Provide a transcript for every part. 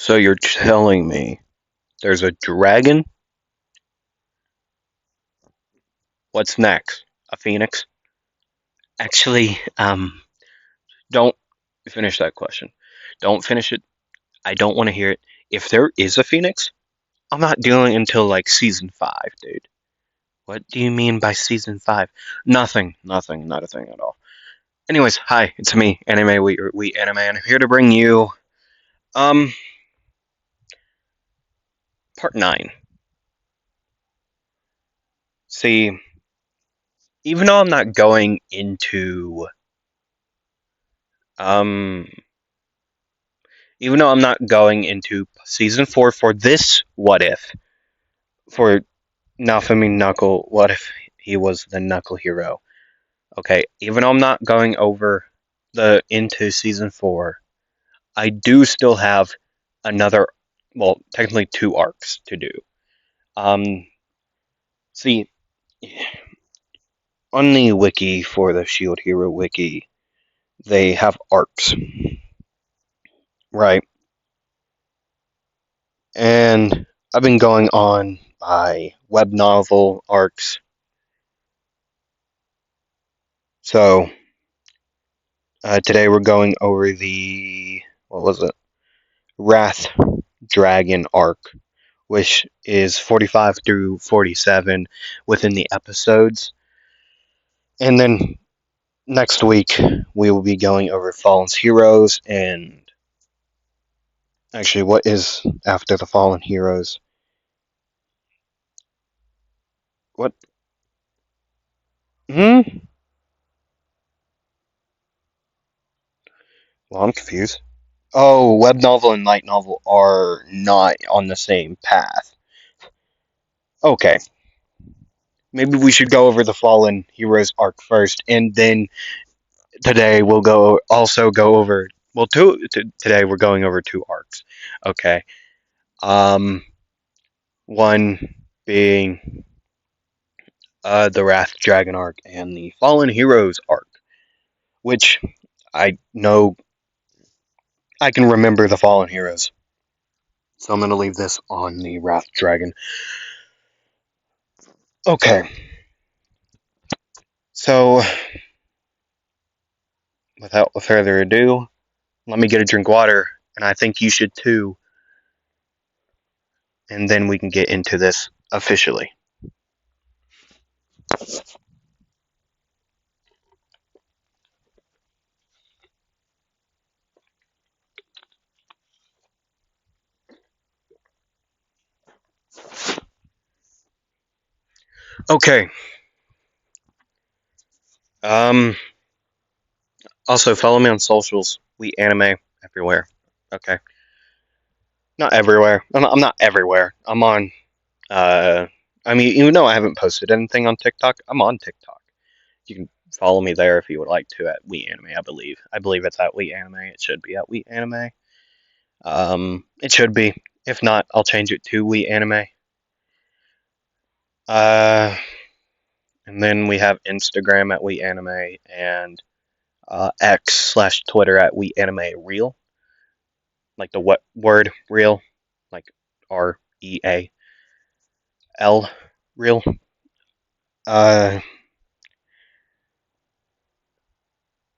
So you're telling me there's a dragon? What's next? A phoenix? Actually, don't finish that question. Don't finish it. I don't want to hear it. If there is a phoenix, I'm not dealing until like season 5, dude. What do you mean by season 5? Nothing, not a thing at all. Anyways, hi, it's me, Anime We Anime, and I'm here to bring you, um, part 9. See, even though I'm not going into, um, even though I'm not going into season 4 for this what if, for Naofumi Knuckle, what if he was the Knuckle hero? Okay, even though I'm not going over the into season 4, I do still have another, well, technically 2 arcs to do. Um, see, on the wiki for the Shield Hero wiki, they have arcs, right? And I've been going on by web novel arcs. So today we're going over the, what was it? Wrath Dragon arc, which is 45 through 47 within the episodes. And then next week we will be going over Fallen's Heroes and actually what is after the Fallen Heroes. What? Hmm? Well, I'm confused. Oh, web novel and light novel are not on the same path. Okay, maybe we should go over the Fallen Heroes arc first, and then today we'll go over. Well, today we're going over 2 arcs. Okay. Um, one being the Wrath Dragon arc and the Fallen Heroes arc, which I know I can remember the Fallen Heroes. So I'm gonna leave this on the Wrath Dragon. Okay. So without further ado, let me get a drink of water, and I think you should too, and then we can get into this officially. Okay. Um. Also, follow me on socials. We anime everywhere. Okay. Not everywhere. I'm not everywhere. I'm on. Uh. I mean, even though I haven't posted anything on TikTok, I'm on TikTok. You can follow me there if you would like to at We Anime. I believe. I believe it's at We Anime. It should be at We Anime. It should be. If not, I'll change it to We Anime. Uh, and then we have Instagram at We Anime and X/Twitter at We Anime Real, like the what word real, like REAL real. Uh,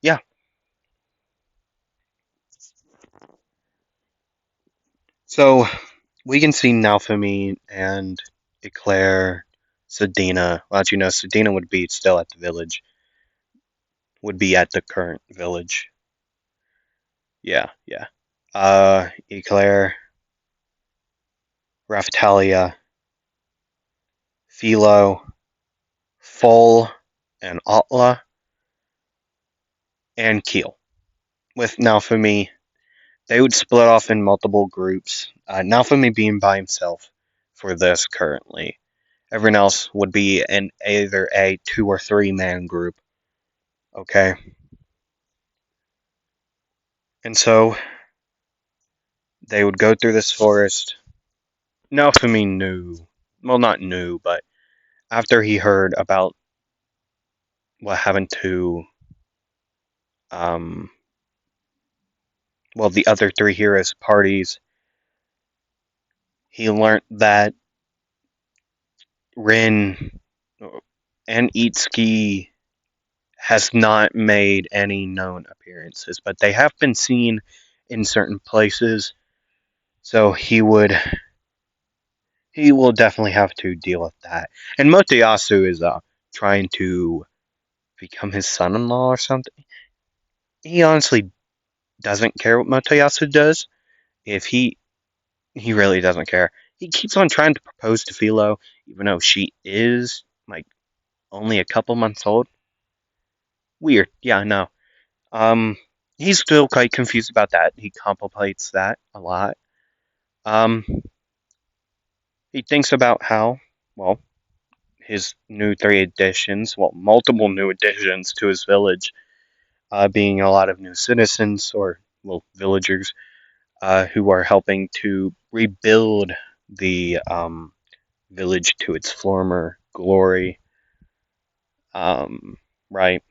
yeah. So we can see Naofumi and Eclair, Sedina. Well, as you know, Sedina would be still at the village. Would be at the current village. Yeah, yeah. Eclair, Raftalia, Philo, Full, and Atla, and Keel. With Naofumi, they would split off in multiple groups. Naofumi being by himself for this currently. Everyone else would be in either a 2 or 3 man group. Okay? And so they would go through this forest. Naofumi knew. Well, not knew, but after he heard about what happened to the other 3 heroes' parties, he learned that Rin and Itsuki has not made any known appearances, but they have been seen in certain places. So he will definitely have to deal with that. And Motoyasu is trying to become his son-in-law or something. He honestly doesn't care what Motoyasu does. If he really doesn't care. He keeps on trying to propose to Philo, even though she is like only a couple months old. Weird. Yeah, no. Um, he's still quite confused about that. He contemplates that a lot. Um, he thinks about how, well, his new three additions, well, multiple new additions to his village, being a lot of new citizens or, well, villagers, who are helping to rebuild the village to its former glory. Right.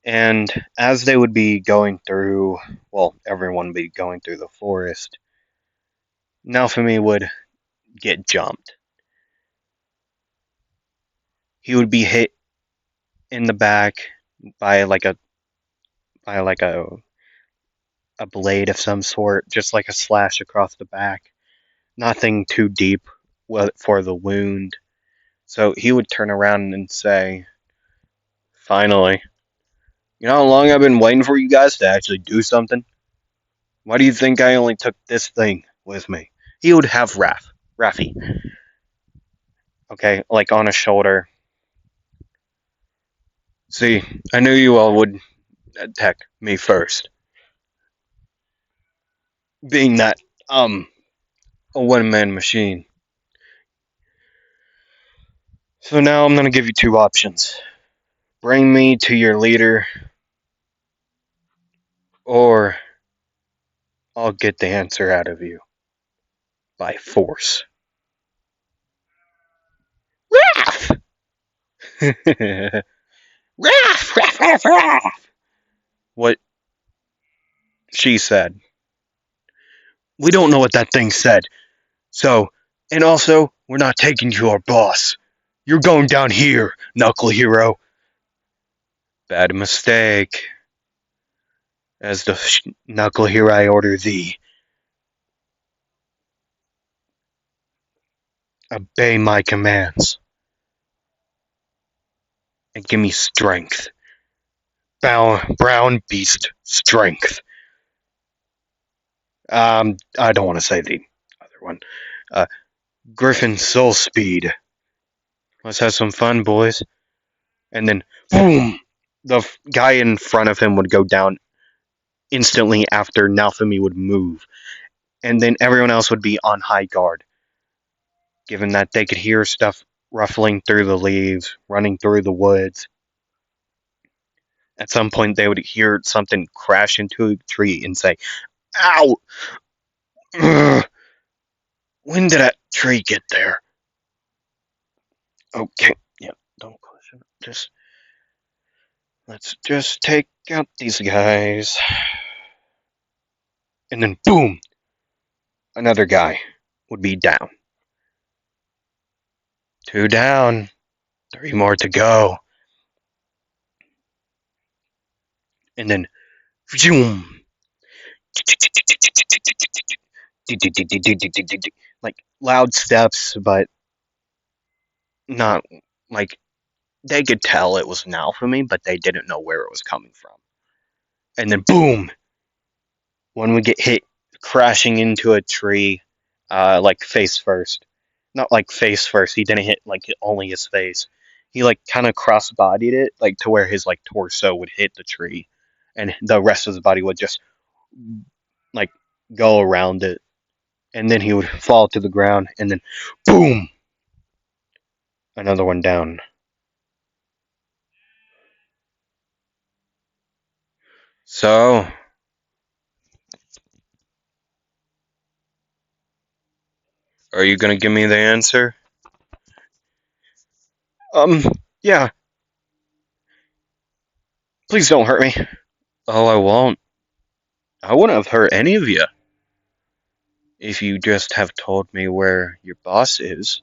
And as they would be going through, well, everyone would be going through the forest, Naofumi would get jumped. He would be hit in the back by like a blade of some sort, just like a slash across the back. Nothing too deep for the wound. So he would turn around and say, "Finally, you know how long I've been waiting for you guys to actually do something? Why do you think I only took this thing with me?" He would have Rafi, okay, like on his shoulder. "See, I knew you all would attack me first, being that a one-man machine. So now I'm gonna give you two options. Bring me to your leader, or I'll get the answer out of you by force." Raff! Raff! Raff! Raff! Raff! What she said. "We don't know what that thing said. So, and also, we're not taking you our boss. You're going down here, Knuckle Hero." "Bad mistake. As the Knuckle Hero, I order thee. Obey my commands and give me strength. Brown beast strength." I don't want to say the other one. Uh, Griffin soul speed. Let's have some fun, boys. And then, boom! The guy in front of him would go down instantly after Naofumi would move. And then everyone else would be on high guard, given that they could hear stuff ruffling through the leaves, running through the woods. At some point, they would hear something crash into a tree and say, "Ow! Ugh, when did that tree get there?" Okay, yeah, don't push it. Let's just take out these guys. And then, boom! Another guy would be down. Two down. Three more to go. And then, zoom! Like loud steps, but not like they could tell it was now for me, but they didn't know where it was coming from. And then, boom! One would get hit crashing into a tree, like face first. Not like face first. He didn't hit like only his face. He like kind of cross-bodied it, like to where his like torso would hit the tree, and the rest of his body would just like go around it, and then he would fall to the ground, and then boom, another one down. So, are you gonna give me the answer? Um, yeah. Please don't hurt me. Oh, I won't. I wouldn't have hurt any of you if you just have told me where your boss is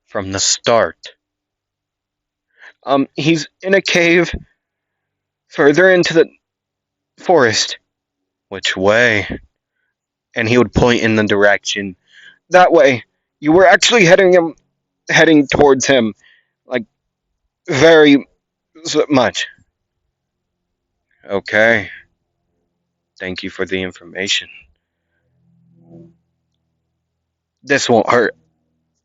from the start. He's in a cave further into the forest. Which way? And he would point in the direction. That way. You were actually heading towards him, like very much. Okay. Thank you for the information. This won't hurt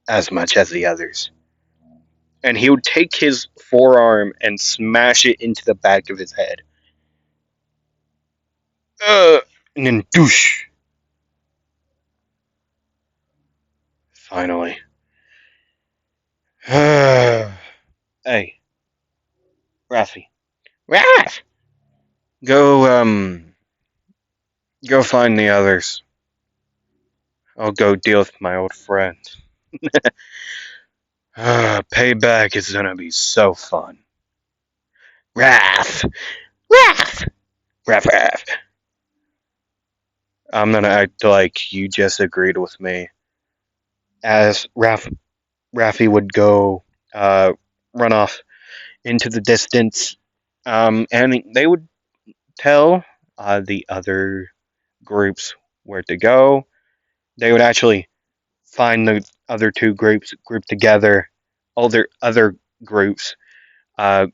as much as the others. And he would take his forearm and smash it into the back of his head. And then douche. Finally. Hey, Rafi. Raf! Go, go find the others. I'll go deal with my old friend. Payback is gonna be so fun. Raf! Raf! Raf, Raf. I'm gonna act like you just agreed with me. As Rafi would go, run off into the distance, and they would tell the other groups where to go. They would actually find the other two groups grouped together, other groups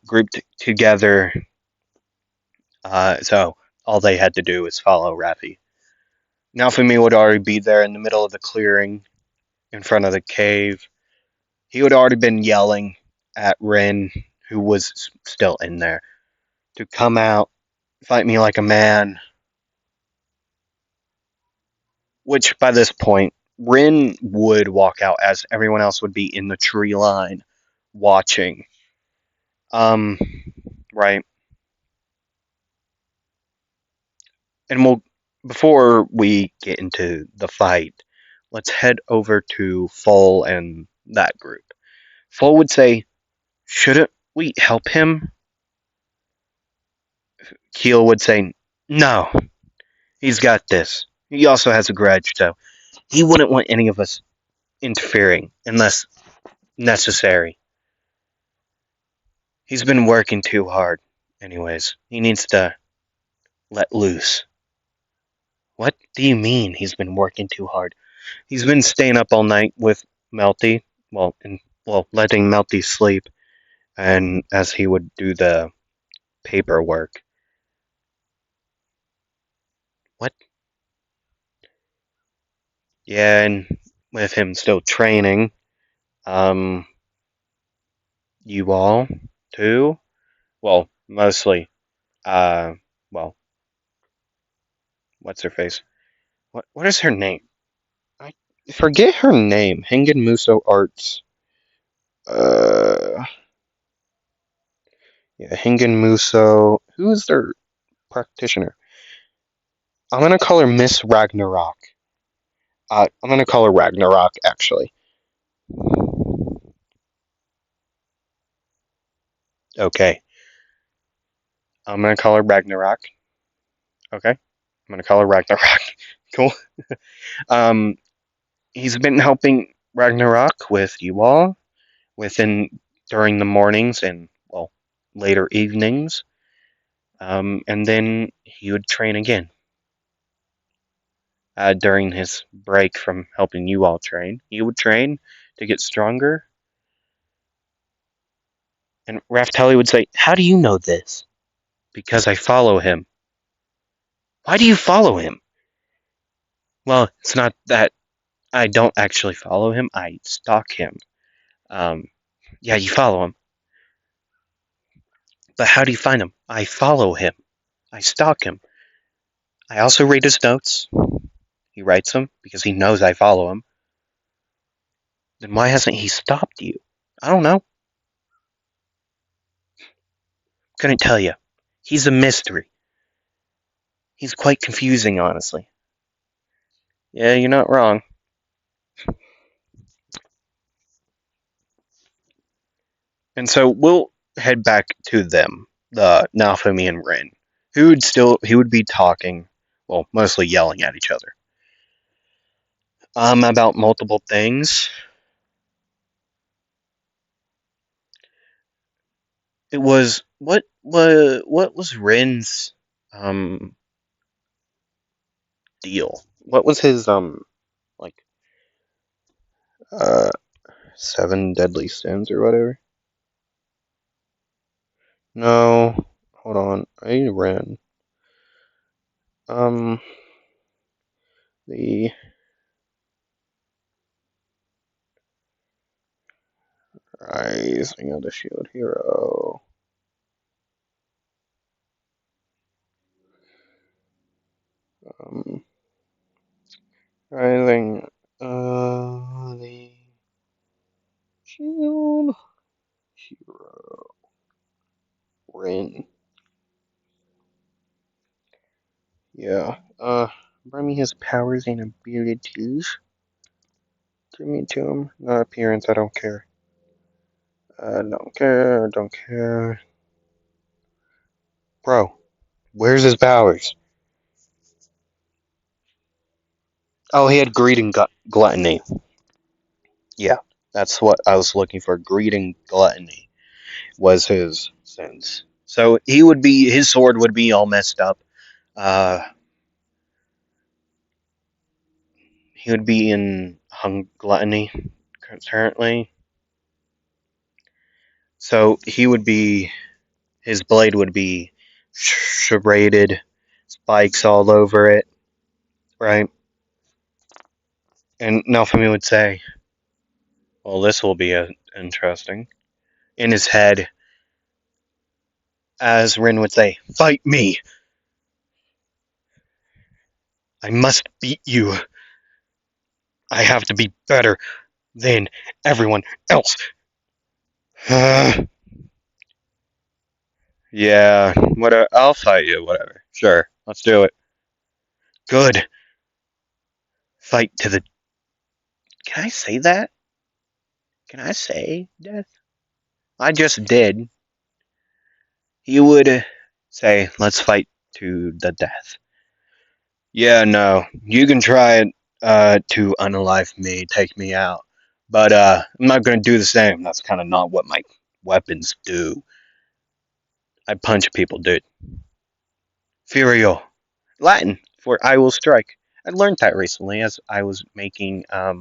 grouped together. So all they had to do was follow Rafi. Naofumi would already be there in the middle of the clearing, in front of the cave. He had already been yelling at Rin, who was still in there, to come out, fight me like a man. Which by this point, Rin would walk out as everyone else would be in the tree line watching. Um, right. And before we get into the fight, let's head over to Full and that group. Full would say, shouldn't we help him? Keel would say, no, he's got this. He also has a grudge, so he wouldn't want any of us interfering unless necessary. He's been working too hard, anyways. He needs to let loose. What do you mean he's been working too hard? He's been staying up all night with Melty, letting Melty sleep, and as he would do the paperwork. What? Yeah, and with him still training, um, you all too? Well, mostly, uh, well, what's her face? What is her name? I forget her name. Hengen Muso Arts. Uh, yeah, Hengen Muso. Who is their practitioner? I'm gonna call her Miss Ragnarok. I'm gonna call her Ragnarok, actually. Okay. I'm gonna call her Ragnarok. Okay. I'm gonna call her Ragnarok. Cool. Um, he's been helping Ragnarok with you all during the mornings and later evenings. And then he would train again. During his break from helping you all train, he would train to get stronger. And Raftelli would say, "How do you know this?" "Because I follow him." "Why do you follow him?" "Well, it's not that I don't actually follow him. I stalk him." Um, yeah, you follow him. "But how do you find him?" "I follow him. I stalk him. I also read his notes." "He writes them because he knows I follow him." "Then why hasn't he stopped you?" "I don't know. Couldn't tell you. He's a mystery. He's quite confusing, honestly." "Yeah, you're not wrong." And so we'll head back to them, the Naofumi and Rin, who would be talking Well, mostly yelling at each other. About multiple things. It was what was Rin's um deal? What was his like uh seven deadly sins or whatever? No, hold on. I need Rin. Um, the Rising of the Shield Hero. Um, Rising the Shield Hero. Rin. Yeah. Bring me his powers and abilities. Give me to him. Not appearance, I don't care. Don't care, don't care. Bro, where's his powers? Oh, he had greed and gluttony. Yeah, that's what I was looking for. Greed and gluttony was his sins. So his sword would be all messed up. Uh, he would be in gluttony currently. So his blade would be serrated, spikes all over it, right? And Naofumi would say, well, this will be interesting. In his head, as Rin would say, fight me! I must beat you! I have to be better than everyone else! Yeah, whatever. I'll fight you, whatever. Sure, let's do it. Good. Fight to the. Can I say that? Can I say death? I just did. He would say, let's fight to the death. Yeah, no. You can try to unalive me, take me out. But I'm not going to do the same. That's kind of not what my weapons do. I punch people, dude. Furio. Latin for I will strike. I learned that recently as I was making a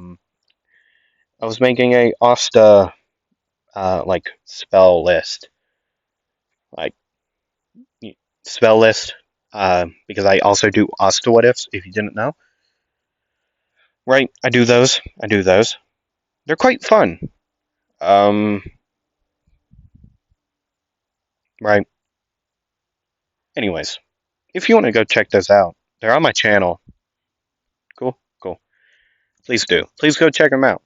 Asta like spell list. Like spell list. Because I also do Asta what ifs, if you didn't know. Right, I do those. I do those. They're quite fun. Um, right. Anyways, if you want to go check those out, they're on my channel. Cool, cool. Please do. Please go check them out.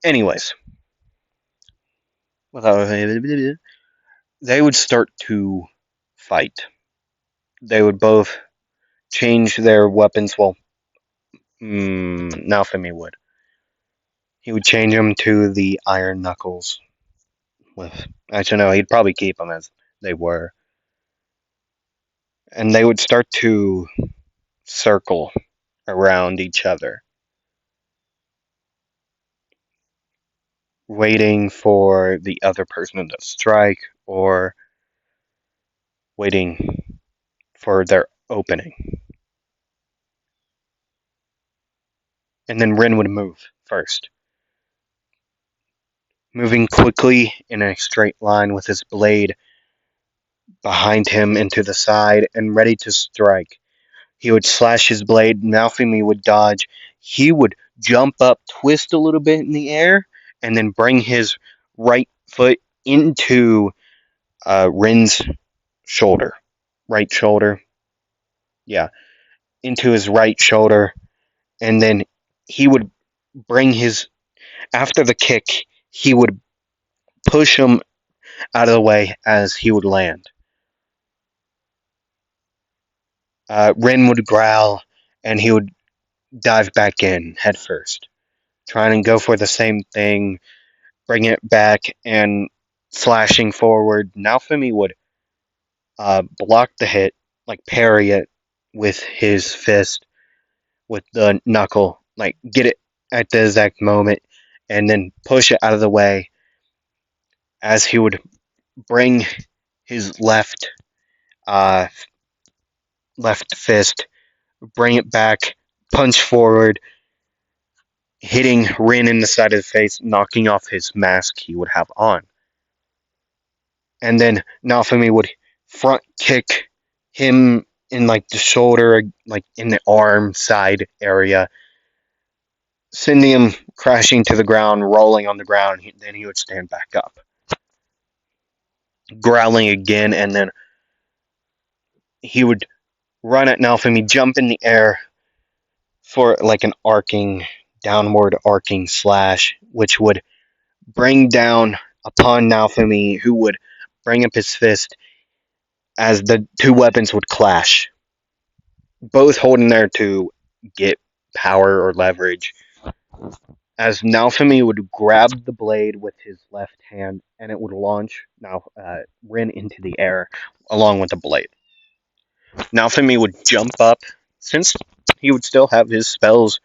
Anyways, they would start to fight. They would both change their weapons. Well, Naofumi would. He would change them to the iron knuckles. With actually, no, he'd probably keep them as they were, and they would start to circle around each other, waiting for the other person to strike or waiting for their opening. And then Rin would move first, moving quickly in a straight line with his blade behind him and to the side and ready to strike. He would slash his blade, Naofumi would dodge. He would jump up, twist a little bit in the air, and then bring his right foot into Rin's shoulder. Right shoulder. Yeah, into his right shoulder. And then he would bring his. After the kick, he would push him out of the way as he would land. Rin would growl, and he would dive back in head first, trying to go for the same thing, bring it back, and slashing forward. Naofumi would block the hit, like parry it with his fist, with the knuckle, like get it at the exact moment, and then push it out of the way as he would bring his uh, left fist, bring it back, punch forward, hitting Rin in the side of the face, knocking off his mask he would have on. And then Naofumi would front kick him in like the shoulder, like in the arm side area, sending him crashing to the ground, rolling on the ground. Then he would stand back up, growling again, and then he would run at Naofumi, jump in the air for like an downward arcing slash, which would bring down upon Naofumi, who would bring up his fist as the two weapons would clash, both holding there to get power or leverage. As Naofumi would grab the blade with his left hand, and it would launch Rin into the air along with the blade. Naofumi would jump up, since he would still have his spells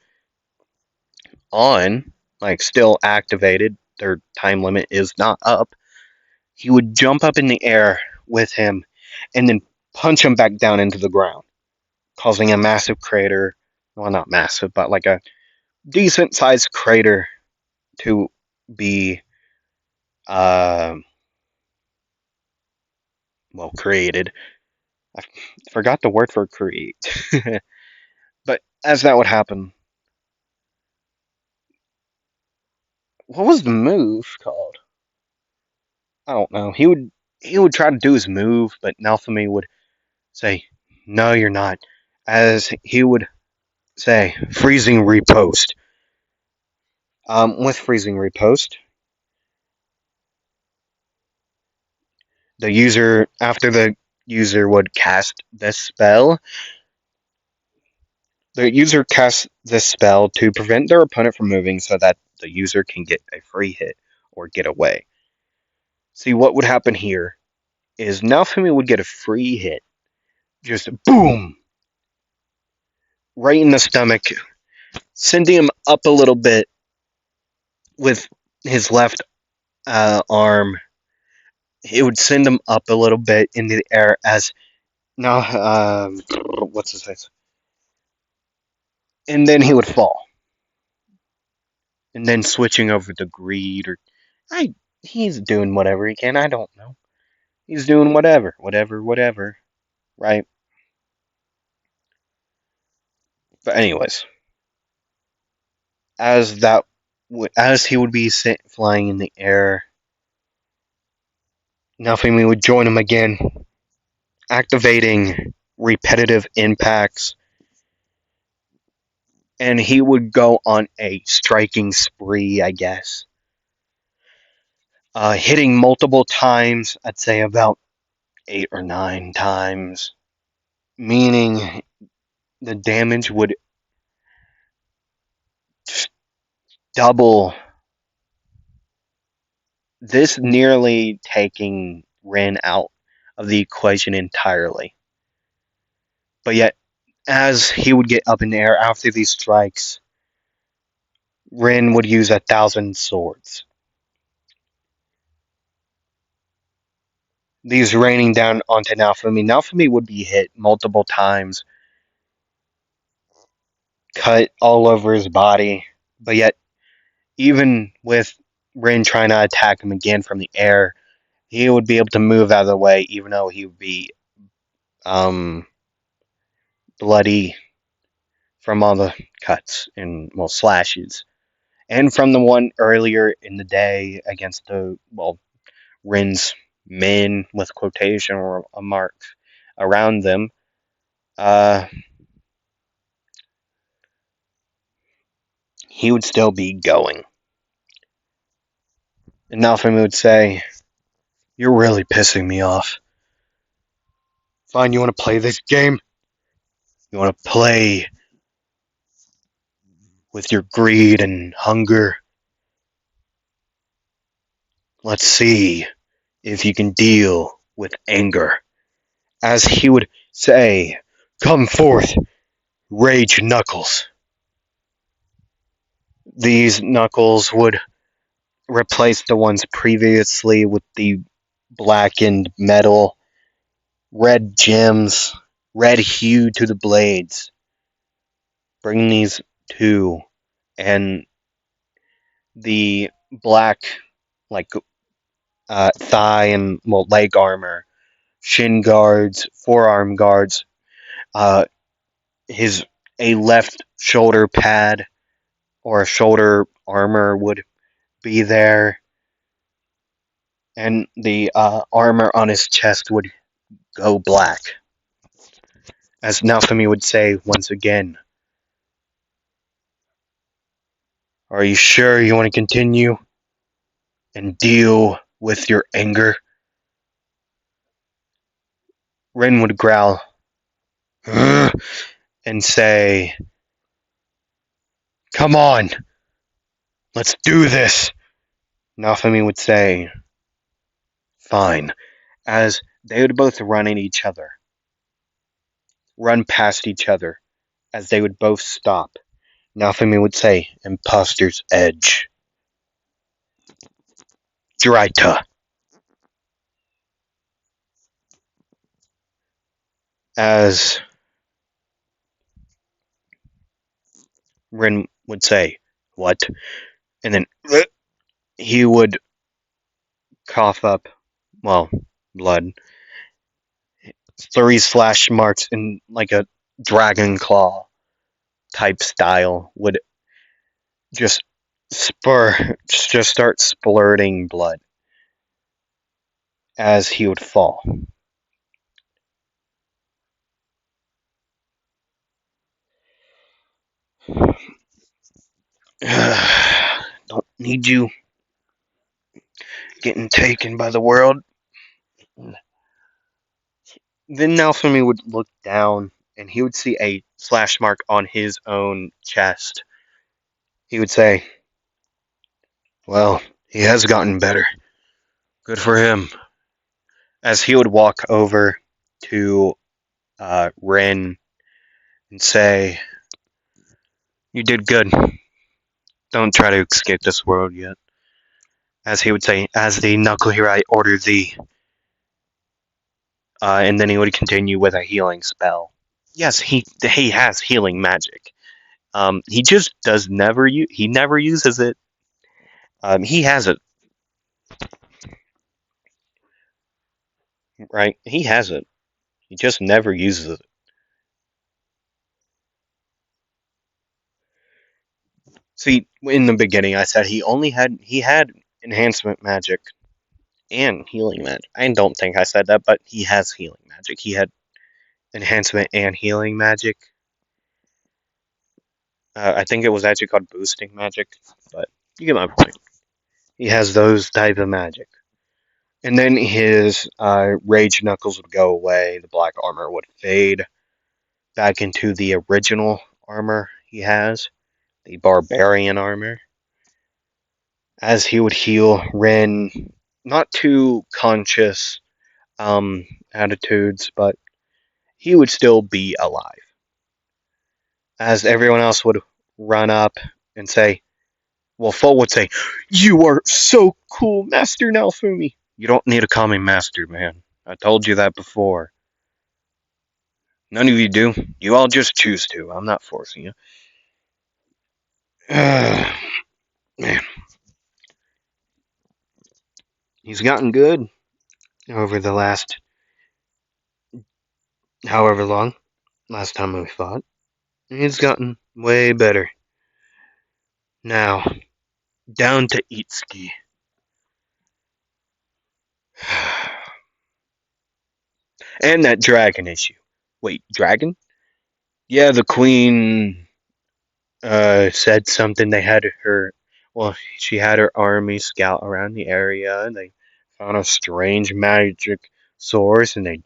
on, like still activated. Their time limit is not up. He would jump up in the air with him, and then punch him back down into the ground, causing a massive crater. Well, not massive, but like a decent sized crater to be uh, created. I forgot the word for create. But as that would happen, what was the move called? I don't know. He would try to do his move, but Naofumi would say, "No, you're not." As he would say, "Freezing repost." With freezing repost, the user after the user would cast this spell, the user casts this spell to prevent their opponent from moving so that the user can get a free hit or get away. See, what would happen here is Naofumi would get a free hit. Just boom! Right in the stomach, sending him up a little bit with his left arm. It would send him up a little bit into the air as now, what's his face? And then he would fall. And then switching over to greed or he's doing whatever he can. I don't know. He's doing whatever, right? But anyways, as that as he would be flying in the air, Naofumi would join him again, activating repetitive impacts, and he would go on a striking spree, I guess. Hitting multiple times, I'd say about 8 or 9 times, meaning the damage would double. This nearly taking Ren out of the equation entirely. But yet, as he would get up in the air after these strikes, Ren would use 1,000 swords. These raining down onto Naofumi. Naofumi would be hit multiple times, cut all over his body, but yet, even with Ren trying to attack him again from the air, he would be able to move out of the way, even though he would be bloody from all the cuts and slashes, and from the one earlier in the day against Ren's men with quotation or a mark around them. He would still be going. And Naofumi would say, "You're really pissing me off. Fine, you want to play this game? You want to play with your greed and hunger? Let's see. if you can deal with anger. As he would say, come forth, rage Knuckles. These Knuckles would replace the ones previously with the blackened metal, red gems, red hue to the blades. Bring these two, and the black, like thigh and leg armor, shin guards, forearm guards, uh, his a left shoulder pad or a shoulder armor would be there, and the armor on his chest would go black. As Naofumi would say once again, are you sure you want to continue and deal with your anger? Rin would growl and say, come on, let's do this. Naofumi would say, fine, as they would both run at each other, run past each other, as they would both stop. Naofumi would say, imposter's edge. Draita. As Rin would say, what? And then he would cough up, well, blood. 3 slash marks in like a dragon claw type style would just just start splurting blood as he would fall. Don't need you getting taken by the world. Then Naofumi would look down and he would see a slash mark on his own chest. He would say, well, he has gotten better. Good for him. As he would walk over to Rin and say, you did good. Don't try to escape this world yet. As he would say, as the Knuckle here I order thee. And then he would continue with a healing spell. Yes, he has healing magic. He just he never uses it. He has it. Right? He has it. He just never uses it. See, in the beginning I said he had enhancement magic and healing magic. I don't think I said that, but he has healing magic. He had enhancement and healing magic. I think it was actually called boosting magic, but you get my point. He has those type of magic. And then his rage knuckles would go away, the black armor would fade back into the original armor he has, the barbarian armor. As he would heal Rin, not too conscious attitudes, but he would still be alive. As everyone else would run up and say, well, Fo would say, you are so cool, Master Naofumi. You don't need to call me Master, man. I told you that before. None of you do. You all just choose to. I'm not forcing you. Man. He's gotten good over the last however long. Last time we fought. He's gotten way better. Now, down to Itsuki. And that dragon issue. Wait, dragon? Yeah, the queen said something. They had she had her army scout around the area, and they found a strange magic source, and they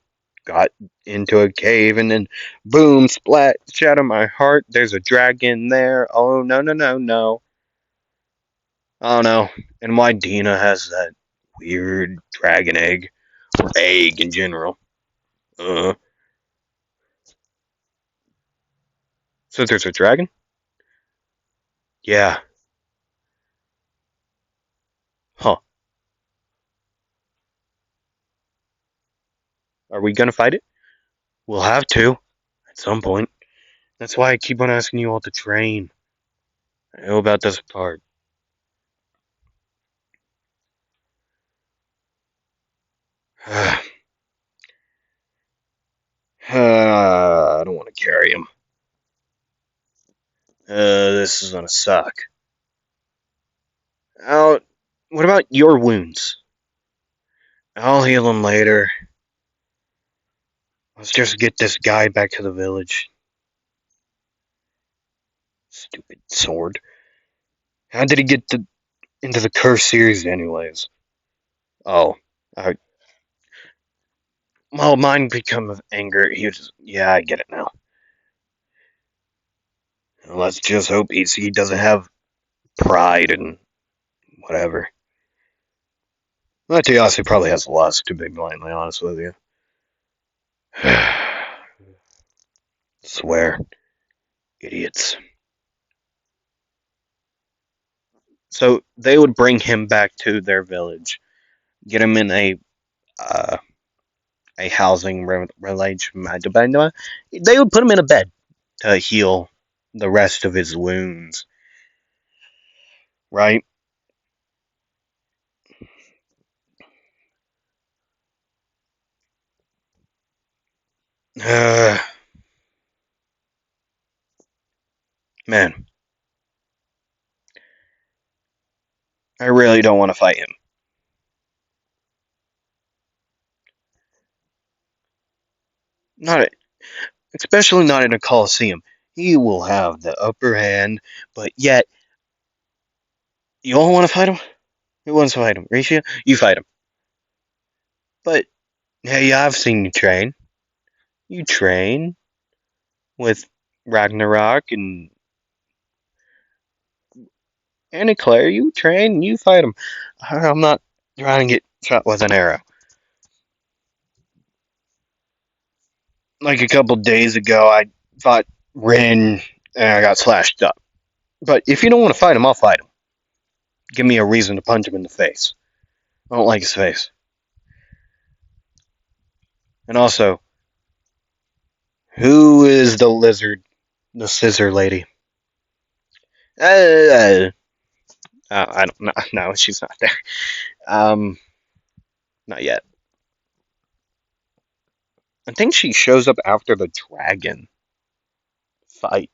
got into a cave, and then boom, splat, shatter my heart. There's a dragon there. Oh no, no, no, no. Oh no. And why Dina has that weird dragon egg. Or egg in general. Uh, so there's a dragon? Yeah. Huh. Are we gonna fight it? We'll have to. At some point. That's why I keep on asking you all to train. I know about this part. I don't want to carry him. This is gonna suck. What about your wounds? I'll heal them later. Let's just get this guy back to the village. Stupid sword. How did he get into the curse series anyways? Oh. Uh, well, mine become of anger. Yeah, I get it now. Let's just hope he doesn't have pride and whatever. Well, Tayase probably has lots, to be bluntly honest with you. Swear. Idiots. So they would bring him back to their village, get him in uh, a housing relation. They would put him in a bed to heal the rest of his wounds, right? Uh, man, I really don't want to fight him. Not, especially not in a coliseum. He will have the upper hand, but yet you all want to fight him. Who wants to fight him? Risha, you fight him. But hey, I've seen you train. You train with Ragnarok and Eclair. You train. You fight him. I'm not trying to get shot with an arrow. Like a couple days ago, I fought Rin and I got slashed up. But if you don't want to fight him, I'll fight him. Give me a reason to punch him in the face. I don't like his face. And also, who is the lizard, the scissor lady? Uh, I don't know. No, she's not there. Um, not yet. I think she shows up after the dragon fight.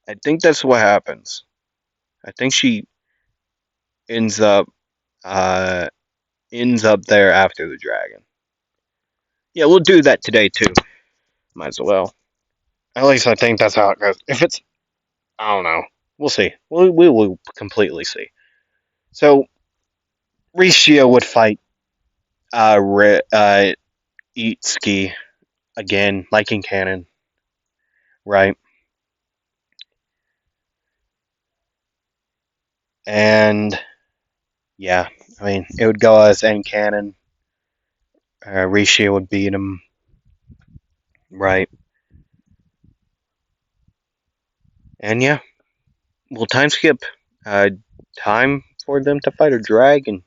I think that's what happens. I think she ends up uh ends up there after the dragon. Yeah, we'll do that today too. Might as well. At least I think that's how it goes. If it's, I don't know. We'll see. We will completely see. So Rishio would fight Itsuki again, like in canon, right? And yeah, I mean it would go as in canon. Rishio would beat him, right? And yeah, we'll time skip. Time for them to fight a dragon,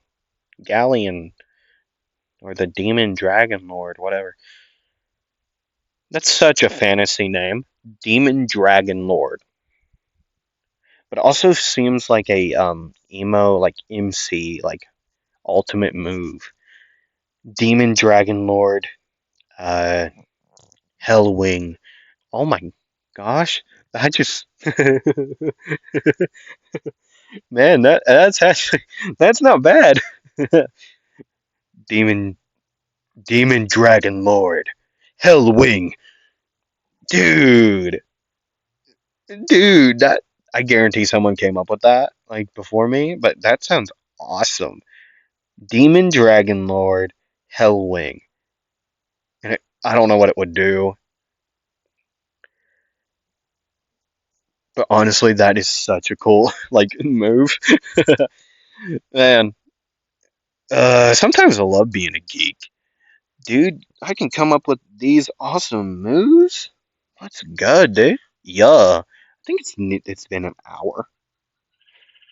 Galleon, or the demon dragon lord, whatever. That's such a fantasy name, demon dragon lord. But also seems like a emo like MC like ultimate move. Demon dragon lord, uh, Hellwing. Oh my gosh, that just man, that's actually that's not bad. demon demon dragon lord, Hellwing. Dude, dude, that I guarantee someone came up with that like before me, but that sounds awesome. Demon Dragon Lord, Hellwing, and I don't know what it would do, but honestly, that is such a cool like move, man. Sometimes I love being a geek. Dude, I can come up with these awesome moves. That's good, dude. Yeah. I think it's been an hour.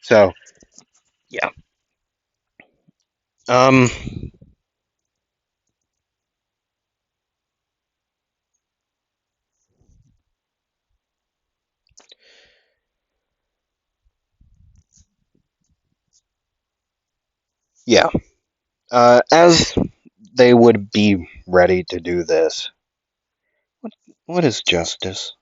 So, yeah. Um, yeah. As they would be ready to do this, what, what is justice?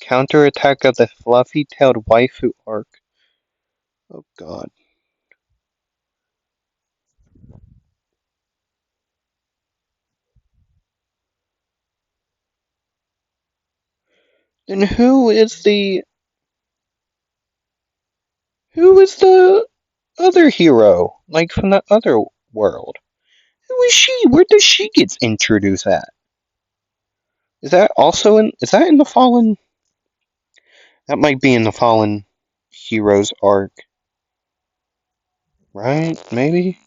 Counterattack of the fluffy-tailed waifu arc. Oh god. Then who is the other hero? Like from the other world? Who is she? Where does she get introduced at? Is that in the Fallen? That might be in the Fallen Heroes arc, right? Maybe?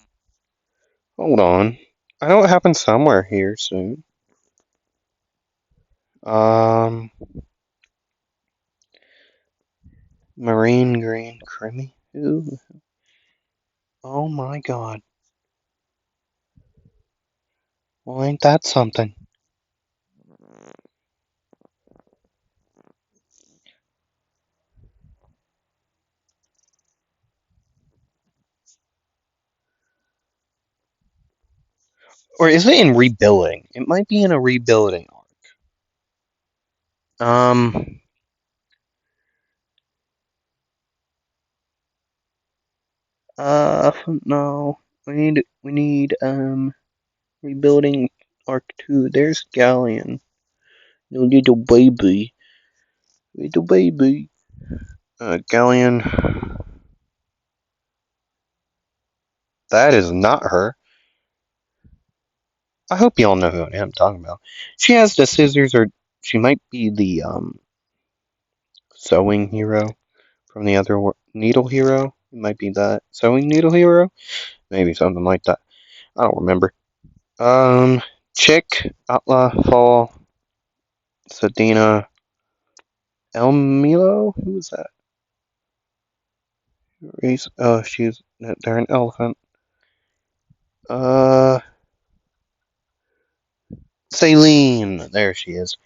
Hold on. I know it happened somewhere here soon. Um, Marine Green Creamy? Ooh. Oh my god. Well, ain't that something? Or is it in rebuilding? It might be in a rebuilding arc. No. We need rebuilding arc 2. There's Galleon. No little baby. Little baby. Galleon. That is not her. I hope y'all know who I am talking about. She has the scissors, or she might be the sewing hero from the other needle hero. It might be that sewing needle hero, maybe something like that. I don't remember. Um, Chick, Atla, Fall, Sadina, Elmilo. Who was that? Race. Oh, they're an elephant. Uh, Saline. There she is.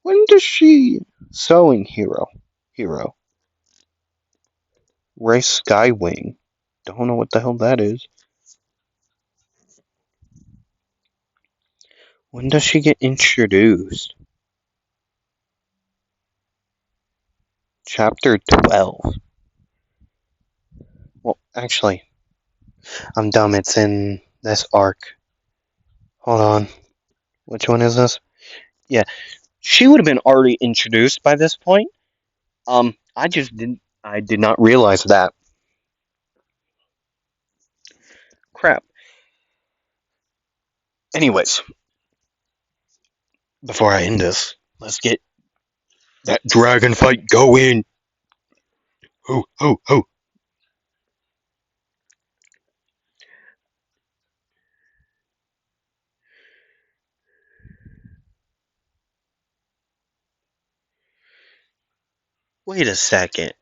When does she sewing hero? Race Skywing. Don't know what the hell that is. When does she get introduced? Chapter 12. Well, actually, I'm dumb. It's in this arc. Hold on. Which one is this? Yeah, she would have been already introduced by this point. I just didn't. I did not realize that. Crap. Anyways, before I end this, let's get that dragon fight going. Ho ho ho. Wait a second.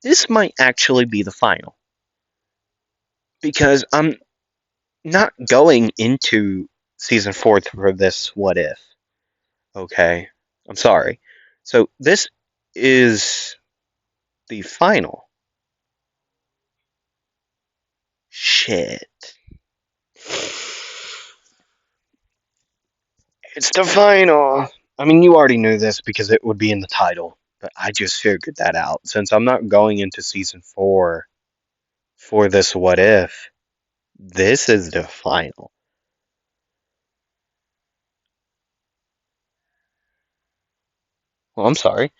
This might actually be the final because I'm not going into season 4 for this what if. Okay. I'm sorry. So this is the final. Shit. It's the final. I mean, you already knew this because it would be in the title, but I just figured that out. Since I'm not going into season 4 for this what if, this is the final. Well, I'm sorry.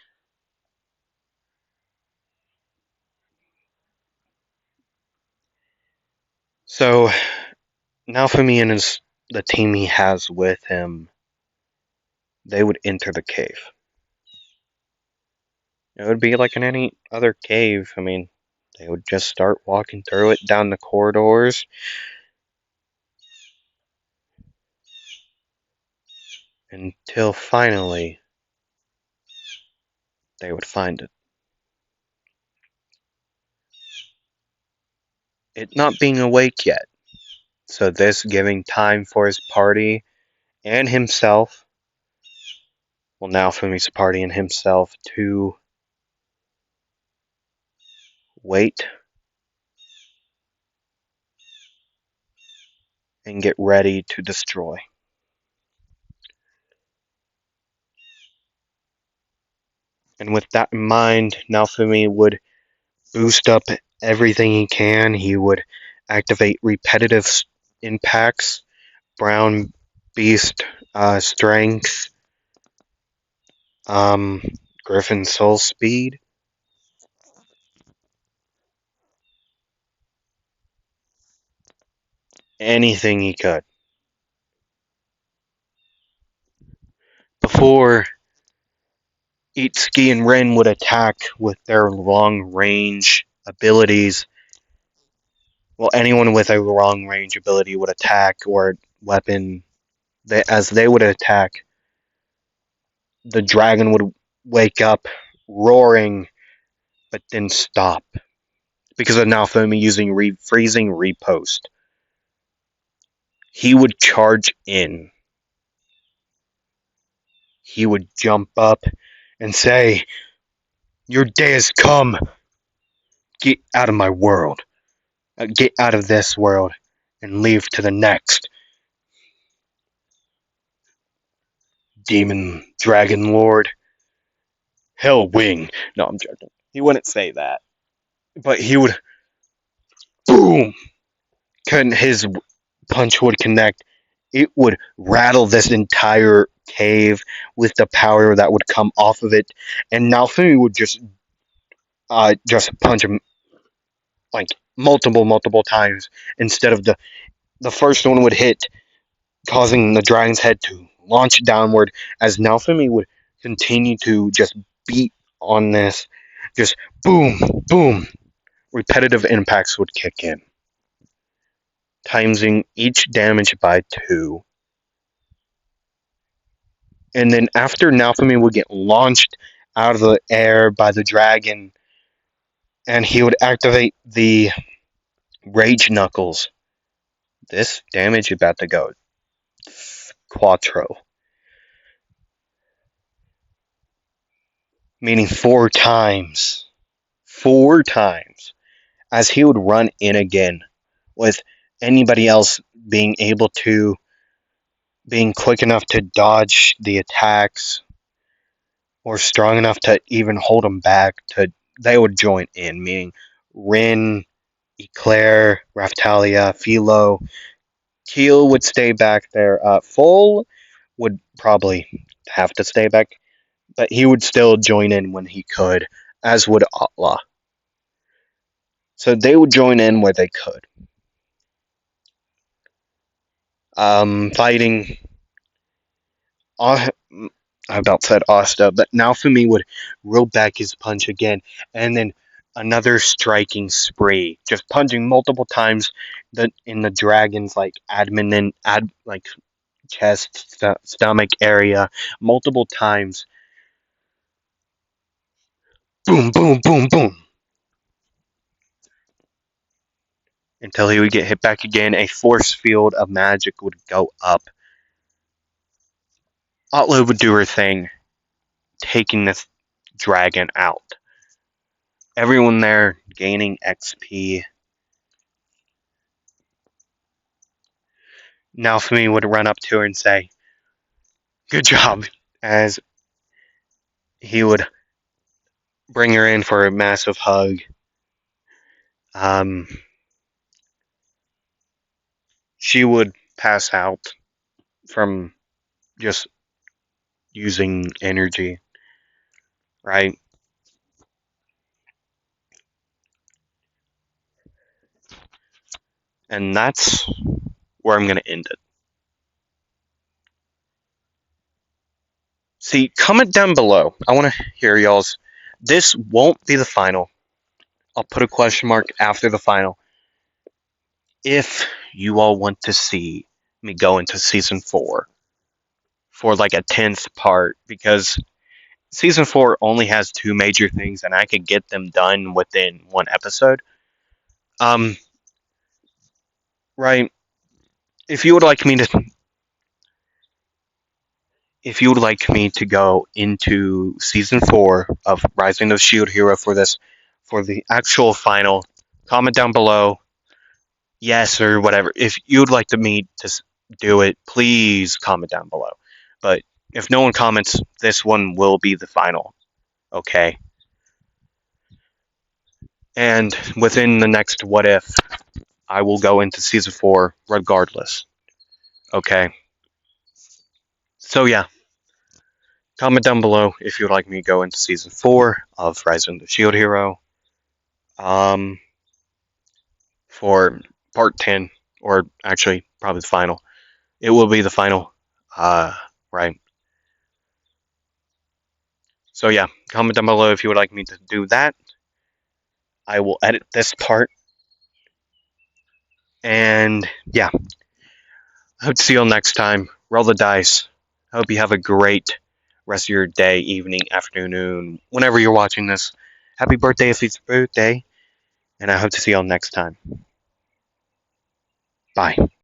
So, Naofumi and the team he has with him, they would enter the cave. It would be like in any other cave. I mean, they would just start walking through it down the corridors until finally they would find it. It not being awake yet, so this giving time for his party and himself, well, Naofumi's party and himself, to wait and get ready to destroy. And with that in mind, Naofumi would boost up everything he can. He would activate repetitive impacts, brown beast strength, um, Griffin soul speed, anything he could. Before Itsuki and Ren would attack with their long range abilities, well, anyone with a long range ability would attack or weapon. As they would attack, the dragon would wake up roaring, but then stop because of Naofumi using freezing repost. He would charge in. He would jump up and say, "Your day has come. Get out of my world. Get out of this world and leave to the next. Demon Dragon Lord. Hell Wing." No, I'm joking. He wouldn't say that. But he would, boom! His punch would connect. It would rattle this entire cave with the power that would come off of it. And Naofumi would just punch him like multiple times instead of the first one would hit, causing the dragon's head to launch downward as Naofumi would continue to just beat on this. Just boom, boom. Repetitive impacts would kick in, timesing each damage by 2. And then after Naofumi would get launched out of the air by the dragon, and he would activate the Rage Knuckles. This damage is about to go quattro, meaning 4 times. 4 times. As he would run in again, with anybody else being quick enough to dodge the attacks, or strong enough to even hold them back, they would join in, meaning Rin, Eclair, Raftalia, Philo. Keel would stay back there. Full would probably have to stay back, but he would still join in when he could, as would Atla. So they would join in where they could. Fighting. I about said Asta, but Naofumi would reel back his punch again, and then another striking spree, just punching multiple times in the dragon's like like chest, stomach area, multiple times. Boom, boom, boom, boom. Until he would get hit back again, a force field of magic would go up. Atla would do her thing, taking this dragon out. Everyone there gaining XP. Naofumi would run up to her and say, "Good job," as he would bring her in for a massive hug. Um, she would pass out from just using energy, right? And that's where I'm going to end it. See, comment down below. I want to hear y'all's This won't be the final. I'll put a question mark after the final. If you all want to see me go into season 4 for like a 10th part, because season 4 only has 2 major things and I could get them done within one episode. Um, right. If you would like me to if you would like me to go into season 4 of Rising of Shield Hero for the actual final, comment down below yes or whatever. If you'd like me to do it, please comment down below. But if no one comments, this one will be the final. Okay. And within the next what if, I will go into season 4 regardless. Okay. So yeah, comment down below if you'd like me to go into season 4 of Rising the Shield Hero. Um, for part 10, or actually probably the final. It will be the final. Right. So yeah, comment down below if you would like me to do that. I will edit this part. And yeah, I hope to see you all next time. Roll the dice. I hope you have a great rest of your day, evening, afternoon, whenever you're watching this. Happy birthday if it's your birthday. And I hope to see you all next time. Bye.